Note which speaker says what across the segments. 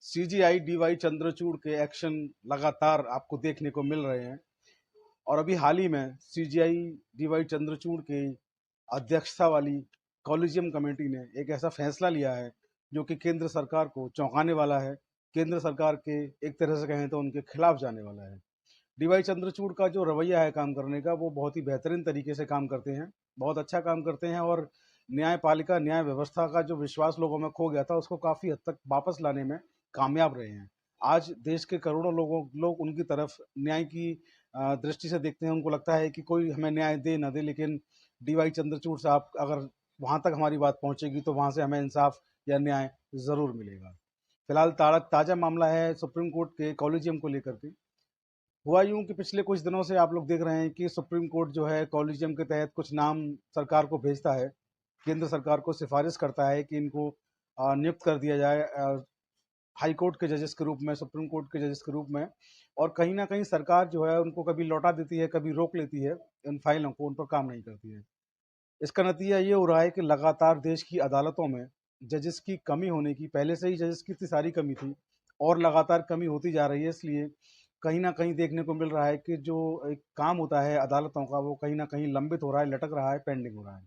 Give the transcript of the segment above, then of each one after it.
Speaker 1: CGI D Y Chandrachud के action लगातार आपको देखने को मिल रहे हैं। और अभी हाल ही में सीजीआई डीवाई चंद्रचूड़ के अध्यक्षता वाली कॉलेजियम कमेटी ने एक ऐसा फैसला लिया है जो कि केंद्र सरकार को चौंकाने वाला है। केंद्र सरकार के एक तरह से कहें तो उनके खिलाफ जाने वाला है। डीवाई चंद्रचूड़ का जो रवैया है काम करने का, वो बहुत ही बेहतरीन तरीके से काम करते हैं, बहुत अच्छा काम करते हैं। और न्यायपालिका न्याय व्यवस्था का जो विश्वास लोगों में खो गया था उसको काफ़ी हद तक वापस लाने में कामयाब रहे हैं। आज देश के करोड़ों लोग उनकी तरफ न्याय की दृष्टि से देखते हैं। उनको लगता है कि कोई हमें न्याय दे ना दे, लेकिन डीवाई चंद्रचूड़ साहब अगर वहां तक हमारी बात पहुंचेगी तो वहां से हमें इंसाफ या न्याय जरूर मिलेगा। फिलहाल ताज़ा मामला है सुप्रीम कोर्ट के कॉलेजियम को लेकर के। हुआ यूं कि पिछले कुछ दिनों से आप लोग देख रहे हैं कि सुप्रीम कोर्ट जो है कॉलेजियम के तहत कुछ नाम सरकार को भेजता है, केंद्र सरकार को सिफारिश करता है कि इनको नियुक्त कर दिया जाए हाई कोर्ट के जजेस के रूप में, सुप्रीम कोर्ट के जजेस के रूप में। और कहीं ना कहीं सरकार जो है उनको कभी लौटा देती है, कभी रोक लेती है, इन फाइलों को, उन पर काम नहीं करती है। इसका नतीजा ये हो रहा है कि लगातार देश की अदालतों में जजेस की कमी होने की, पहले से ही जजेस की इतनी सारी कमी थी और लगातार कमी होती जा रही है। इसलिए कहीं ना कहीं देखने को मिल रहा है कि जो एक काम होता है अदालतों का, वो कहीं ना कहीं लंबित हो रहा है, लटक रहा है, पेंडिंग हो रहा है।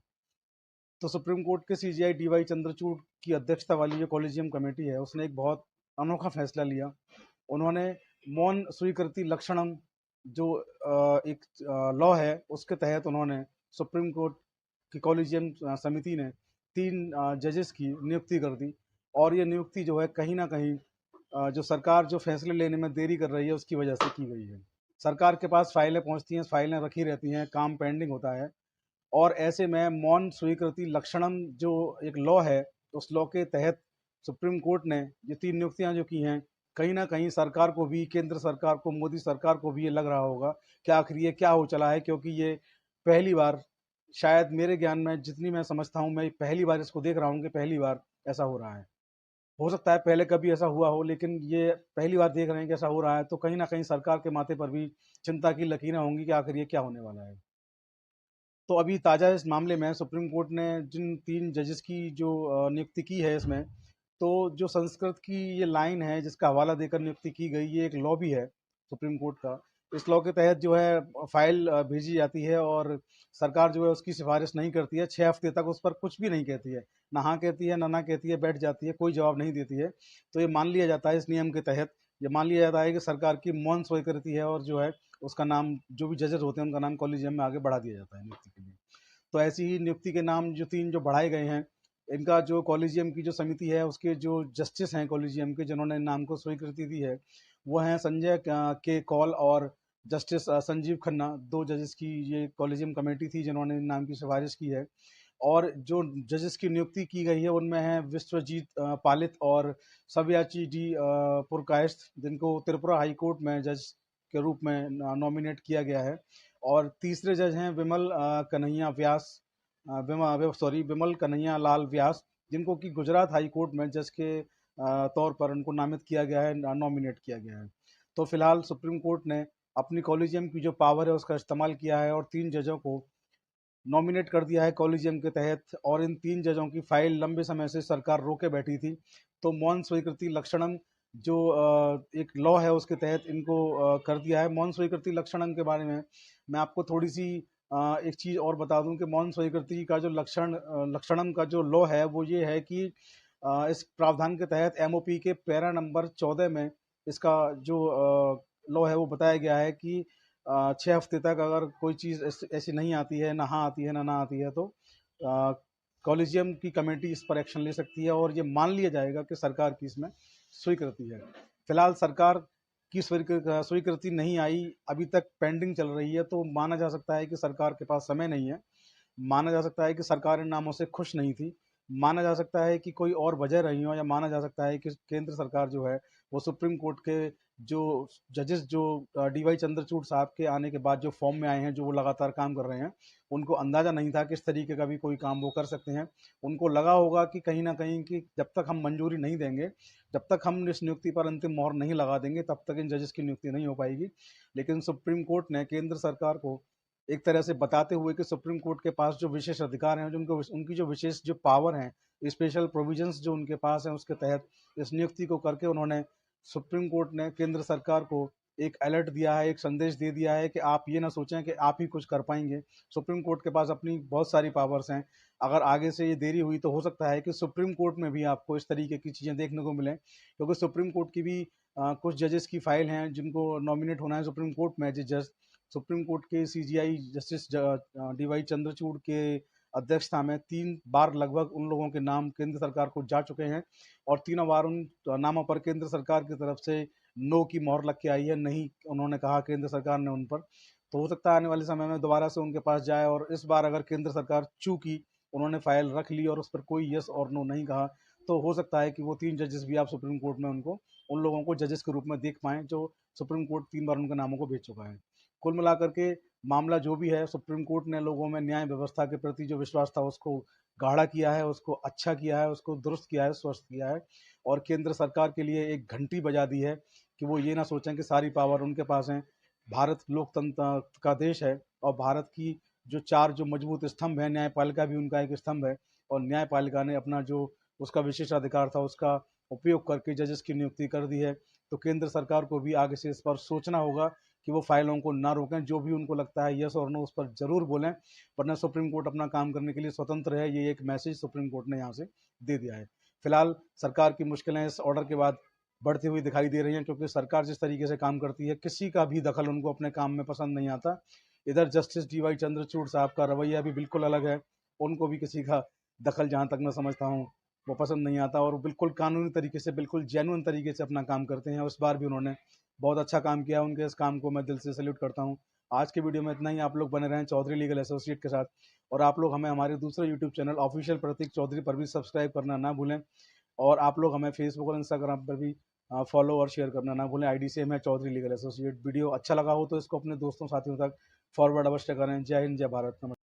Speaker 1: तो सुप्रीम कोर्ट के सीजीआई डीवाई चंद्रचूड़ की अध्यक्षता वाली जो कॉलेजियम कमेटी है उसने एक बहुत अनोखा फैसला लिया। उन्होंने मौन स्वीकृति लक्षणम जो एक लॉ है उसके तहत उन्होंने सुप्रीम कोर्ट की कॉलेजियम समिति ने 3 जजेस की नियुक्ति कर दी। और ये नियुक्ति जो है कहीं ना कहीं जो सरकार जो फैसले लेने में देरी कर रही है उसकी वजह से की गई है। सरकार के पास फाइलें पहुंचती हैं, फाइलें रखी रहती हैं, काम पेंडिंग होता है। और ऐसे में मौन स्वीकृति लक्षणम जो एक लॉ है, उस लॉ के तहत सुप्रीम कोर्ट ने ये 3 नियुक्तियां जो की हैं, कहीं ना कहीं सरकार को भी, केंद्र सरकार को, मोदी सरकार को भी ये लग रहा होगा कि आखिर ये क्या हो चला है। क्योंकि ये पहली बार, शायद मेरे ज्ञान में जितनी मैं समझता हूँ, मैं पहली बार इसको देख रहा हूँ कि पहली बार ऐसा हो रहा है। हो सकता है पहले कभी ऐसा हुआ हो, लेकिन ये पहली बार देख रहे हैं कि ऐसा हो रहा है। तो कहीं ना कहीं सरकार के माथे पर भी चिंता की लकीरें होंगी कि आखिर ये क्या होने वाला है। तो अभी ताज़ा इस मामले में सुप्रीम कोर्ट ने जिन 3 जजेस की जो नियुक्ति की है इसमें, तो जो संस्कृत की ये लाइन है जिसका हवाला देकर नियुक्ति की गई, ये एक लॉ भी है सुप्रीम कोर्ट का। इस लॉ के तहत जो है फाइल भेजी जाती है और सरकार जो है उसकी सिफारिश नहीं करती है, 6 हफ्ते तक उस पर कुछ भी नहीं कहती है, ना हाँ कहती है, ना कहती है, बैठ जाती है, कोई जवाब नहीं देती है। तो ये मान लिया जाता है, इस नियम के तहत ये मान लिया जाता है कि सरकार की मौन स्वीकृति है और जो है उसका नाम, जो भी जजेस होते हैं उनका नाम कॉलेजियम में आगे बढ़ा दिया जाता है नियुक्ति के लिए। तो ऐसी ही नियुक्ति के नाम जो 3 जो बढ़ाए गए हैं, इनका जो कॉलेजियम की जो समिति है उसके जो जस्टिस हैं कॉलेजियम के, जिन्होंने नाम को स्वीकृति दी है, वो हैं संजय के कौल और जस्टिस संजीव खन्ना। 2 जजेस की ये कॉलेजियम कमेटी थी जिन्होंने नाम की सिफारिश की है। और जो जजेस की नियुक्ति की गई है उनमें है विश्वजीत पालित और सव्याची डी पुरकायस्थ, जिनको त्रिपुरा हाई कोर्ट में जज के रूप में नॉमिनेट किया गया है। और तीसरे जज हैं विमल कन्हैया व्यास, विमल कन्हैया लाल व्यास, जिनको कि गुजरात हाई कोर्ट में जज के तौर पर उनको नामित किया गया है, नॉमिनेट किया गया है। तो फिलहाल सुप्रीम कोर्ट ने अपनी कॉलेजियम की जो पावर है उसका इस्तेमाल किया है और 3 जजों को नॉमिनेट कर दिया है कॉलेजियम के तहत। और इन 3 जजों की फाइल लंबे समय से सरकार रोके बैठी थी। तो मौन स्वीकृति लक्षणम जो एक लॉ है उसके तहत इनको कर दिया है। मौन स्वीकृति लक्षणम के बारे में मैं आपको थोड़ी सी एक चीज़ और बता दूं कि मौन स्वीकृति का जो लक्षणम का जो लॉ है वो ये है कि इस प्रावधान के तहत एमओपी के पैरा नंबर 14 में इसका जो लॉ है वो बताया गया है कि 6 हफ्ते तक अगर कोई चीज़ ऐसी नहीं आती है, ना हाँ आती है, ना आती है, तो कॉलेजियम की कमेटी इस पर एक्शन ले सकती है और ये मान लिया जाएगा कि सरकार की इसमें स्वीकृति है। फिलहाल सरकार की स्वीकृति नहीं आई, अभी तक पेंडिंग चल रही है। तो माना जा सकता है कि सरकार के पास समय नहीं है, माना जा सकता है कि सरकार इन नामों से खुश नहीं थी, माना जा सकता है कि कोई और वजह रही हो, या माना जा सकता है कि केंद्र सरकार जो है वो सुप्रीम कोर्ट के जो जजेस जो डीवाई चंद्रचूड़ साहब के आने के बाद जो फॉर्म में आए हैं, जो वो लगातार काम कर रहे हैं, उनको अंदाजा नहीं था कि इस तरीके का भी कोई काम वो कर सकते हैं। उनको लगा होगा कि कहीं ना कहीं कि जब तक हम मंजूरी नहीं देंगे, जब तक हम इस नियुक्ति पर अंतिम मोहर नहीं लगा देंगे, तब तक इन जजेस की नियुक्ति नहीं हो पाएगी। लेकिन सुप्रीम कोर्ट ने केंद्र सरकार को एक तरह से बताते हुए कि सुप्रीम कोर्ट के पास जो विशेष अधिकार हैं, जो उनको उनकी जो विशेष जो पावर हैं, स्पेशल प्रोविजंस जो उनके पास हैं, उसके तहत इस नियुक्ति को करके उन्होंने सुप्रीम कोर्ट ने केंद्र सरकार को एक अलर्ट दिया है, एक संदेश दे दिया है कि आप ये ना सोचें कि आप ही कुछ कर पाएंगे। सुप्रीम कोर्ट के पास अपनी बहुत सारी पावर्स हैं। अगर आगे से ये देरी हुई तो हो सकता है कि सुप्रीम कोर्ट में भी आपको इस तरीके की चीज़ें देखने को मिलें, क्योंकि सुप्रीम कोर्ट की भी कुछ जजेस की फाइल हैं जिनको नॉमिनेट होना है सुप्रीम कोर्ट में एज जज। सुप्रीम कोर्ट के सीजीआई जस्टिस डीवाई चंद्रचूड़ के अध्यक्षता में 3 बार लगभग उन लोगों के नाम केंद्र सरकार को जा चुके हैं और तीनों बार उन नामों पर केंद्र सरकार की तरफ से नो की मोहर लग के आई है, नहीं उन्होंने कहा केंद्र सरकार ने उन पर। तो हो सकता है आने वाले समय में दोबारा से उनके पास जाए और इस बार अगर केंद्र सरकार चूकी, उन्होंने फाइल रख ली और उस पर कोई यस और नो नहीं कहा, तो हो सकता है कि वो 3 जजेस भी आप सुप्रीम कोर्ट में उनको उन लोगों को जजेस के रूप में देख पाएँ जो सुप्रीम कोर्ट 3 बार उनके नामों को भेज चुका है। कुल मिलाकर के मामला जो भी है, सुप्रीम कोर्ट ने लोगों में न्याय व्यवस्था के प्रति जो विश्वास था उसको गाढ़ा किया है, उसको अच्छा किया है, उसको दुरुस्त किया है, स्वस्थ किया है और केंद्र सरकार के लिए एक घंटी बजा दी है कि वो ये ना सोचें कि सारी पावर उनके पास है। भारत लोकतंत्र का देश है और भारत की जो 4 जो मजबूत स्तंभ हैं, न्यायपालिका भी उनका एक स्तंभ है और न्यायपालिका ने अपना जो उसका विशेषाधिकार था उसका उपयोग करके जजेस की नियुक्ति कर दी है। तो केंद्र सरकार को भी आगे से इस पर सोचना होगा कि वो फाइलों को ना रोकें, जो भी उनको लगता है यस और नो उस पर ज़रूर बोलें, वरना सुप्रीम कोर्ट अपना काम करने के लिए स्वतंत्र है। ये एक मैसेज सुप्रीम कोर्ट ने यहाँ से दे दिया है। फिलहाल सरकार की मुश्किलें इस ऑर्डर के बाद बढ़ती हुई दिखाई दे रही हैं, क्योंकि सरकार जिस तरीके से काम करती है किसी का भी दखल उनको अपने काम में पसंद नहीं आता। इधर जस्टिस डीवाई चंद्रचूड़ साहब का रवैया भी बिल्कुल अलग है, उनको भी किसी का दखल जहाँ तक मैं समझता हूँ वो पसंद नहीं आता और बिल्कुल कानूनी तरीके से, बिल्कुल जेन्युइन तरीके से अपना काम करते हैं। उस बार भी उन्होंने बहुत अच्छा काम किया, उनके इस काम को मैं दिल से सैल्यूट करता हूँ। आज के वीडियो में इतना ही। आप लोग बने रहें चौधरी लीगल एसोसिएट के साथ और आप लोग हमें हमारे दूसरे यूट्यूब चैनल ऑफिशियल प्रतीक चौधरी पर भी सब्सक्राइब करना ना भूलें और आप लोग हमें फेसबुक और इंस्टाग्राम पर भी फॉलो और शेयर करना ना भूलें। आईडी सेम है चौधरी लीगल एसोसिएट। वीडियो अच्छा लगा हो तो इसको अपने दोस्तों साथियों तक फॉरवर्ड अवश्य करें। जय हिंद, जय भारत, नमस्कार।